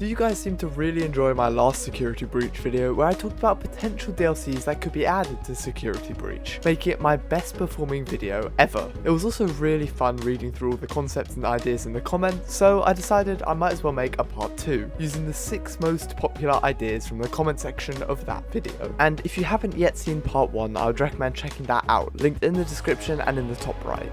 You guys seem to really enjoy my last Security Breach video where I talked about potential DLCs that could be added to Security Breach, making it my best performing video ever. It was also really fun reading through all the concepts and ideas in the comments, so I decided I might as well make a part 2, using the 6 most popular ideas from the comment section of that video. And if you haven't yet seen part 1, I would recommend checking that out, linked in the description and in the top right.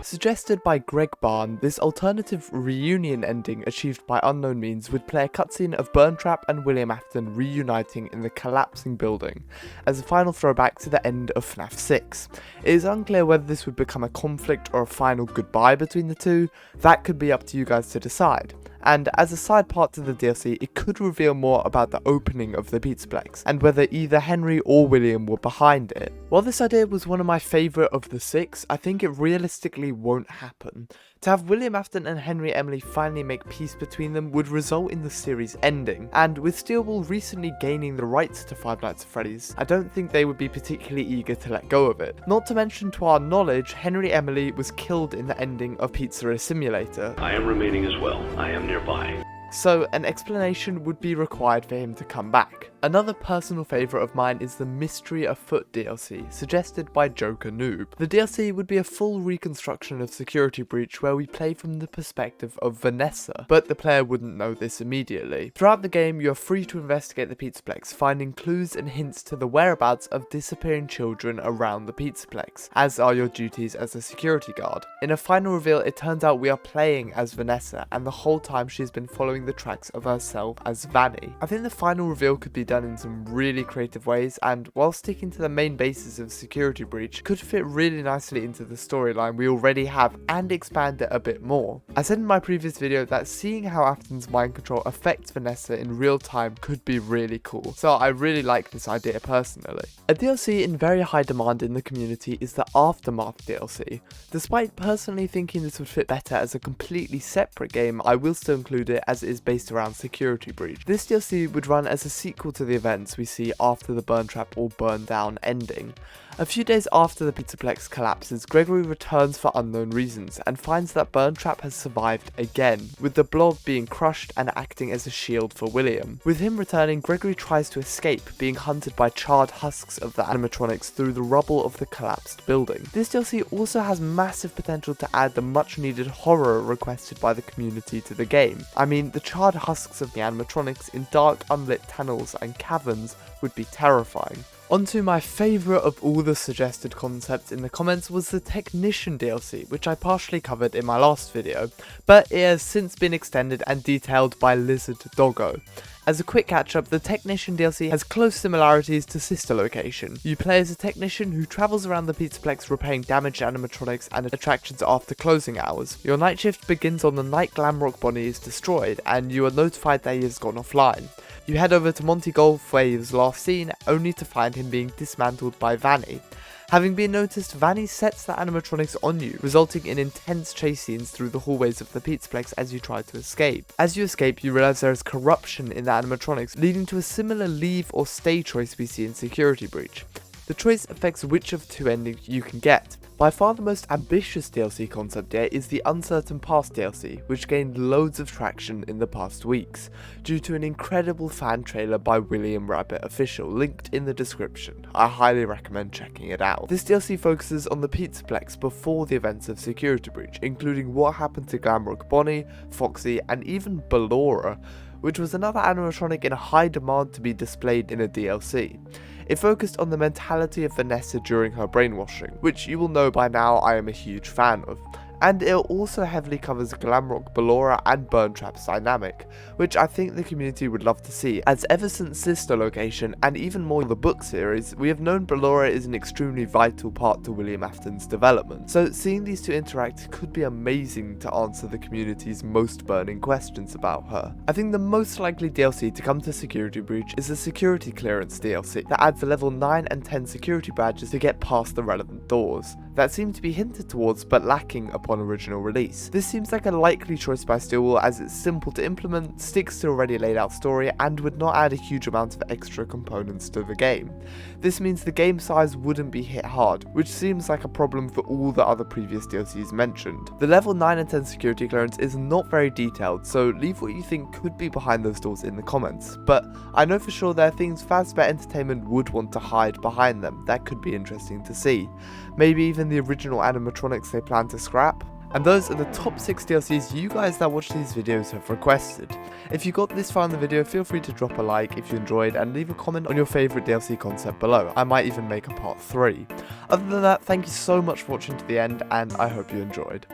Suggested by Greg Barn, this alternative reunion ending achieved by unknown means would play a cutscene of Burntrap and William Afton reuniting in the collapsing building, as a final throwback to the end of FNAF 6. It is unclear whether this would become a conflict or a final goodbye between the two. That could be up to you guys to decide. And as a side part to the DLC, it could reveal more about the opening of the Pizzaplex, and whether either Henry or William were behind it. While this idea was one of my favourite of the 6, I think it realistically won't happen. To have William Afton and Henry Emily finally make peace between them would result in the series ending, and with Steelball recently gaining the rights to Five Nights at Freddy's, I don't think they would be particularly eager to let go of it. Not to mention, to our knowledge, Henry Emily was killed in the ending of Pizzeria Simulator. I am remaining as well. I am nearby. So an explanation would be required for him to come back. Another personal favourite of mine is the Mystery Afoot DLC, suggested by Joker Noob. The DLC would be a full reconstruction of Security Breach where we play from the perspective of Vanessa, but the player wouldn't know this immediately. Throughout the game, you are free to investigate the Pizzaplex, finding clues and hints to the whereabouts of disappearing children around the Pizzaplex, as are your duties as a security guard. In a final reveal, it turns out we are playing as Vanessa, and the whole time she's been following the tracks of herself as Vanny. I think the final reveal could be done in some really creative ways, and while sticking to the main basis of Security Breach, could fit really nicely into the storyline we already have and expand it a bit more. I said in my previous video that seeing how Afton's mind control affects Vanessa in real time could be really cool, so I really like this idea personally. A DLC in very high demand in the community is the Aftermath DLC. Despite personally thinking this would fit better as a completely separate game, I will still include it as it is based around Security Breach. This DLC would run as a sequel to the events we see after the Burntrap or Burn Down ending. A few days after the Pizzaplex collapses, Gregory returns for unknown reasons and finds that Burntrap has survived again, with the blob being crushed and acting as a shield for William. With him returning, Gregory tries to escape, being hunted by charred husks of the animatronics through the rubble of the collapsed building. This DLC also has massive potential to add the much needed horror requested by the community to the game. I mean, the charred husks of the animatronics in dark unlit tunnels and caverns would be terrifying. Onto my favourite of all the suggested concepts in the comments was the Technician DLC, which I partially covered in my last video, but it has since been extended and detailed by Lizard Doggo. As a quick catch up, the Technician DLC has close similarities to Sister Location. You play as a technician who travels around the Pizzaplex repairing damaged animatronics and attractions after closing hours. Your night shift begins on the night Glamrock Bonnie is destroyed, and you are notified that he has gone offline. You head over to Monty Golf where he was last seen, only to find him being dismantled by Vanny. Having been noticed, Vanny sets the animatronics on you, resulting in intense chase scenes through the hallways of the Pizzaplex as you try to escape. As you escape, you realise there is corruption in the animatronics, leading to a similar leave or stay choice we see in Security Breach. The choice affects which of two endings you can get. By far the most ambitious DLC concept yet is the Uncertain Past DLC, which gained loads of traction in the past weeks, due to an incredible fan trailer by William Rabbit Official, linked in the description. I highly recommend checking it out. This DLC focuses on the Pizzaplex before the events of Security Breach, including what happened to Glamrock Bonnie, Foxy, and even Ballora, which was another animatronic in high demand to be displayed in a DLC. It focused on the mentality of Vanessa during her brainwashing, which you will know by now I am a huge fan of. And it also heavily covers Glamrock, Ballora and Burntrap's dynamic, which I think the community would love to see, as ever since Sister Location and even more the book series, we have known Ballora is an extremely vital part to William Afton's development, so seeing these two interact could be amazing to answer the community's most burning questions about her. I think the most likely DLC to come to Security Breach is the Security Clearance DLC that adds the level 9 and 10 security badges to get past the relevant doors, that seem to be hinted towards but lacking a upon original release. This seems like a likely choice by Stillwell as it's simple to implement, sticks to a already laid out story, and would not add a huge amount of extra components to the game. This means the game size wouldn't be hit hard, which seems like a problem for all the other previous DLCs mentioned. The level 9 and 10 security clearance is not very detailed, so leave what you think could be behind those doors in the comments, but I know for sure there are things Fazbear Entertainment would want to hide behind them that could be interesting to see. Maybe even the original animatronics they plan to scrap? And those are the top 6 DLCs you guys that watch these videos have requested. If you got this far in the video, feel free to drop a like if you enjoyed and leave a comment on your favourite DLC concept below. I might even make a part 3. Other than that, thank you so much for watching to the end, and I hope you enjoyed.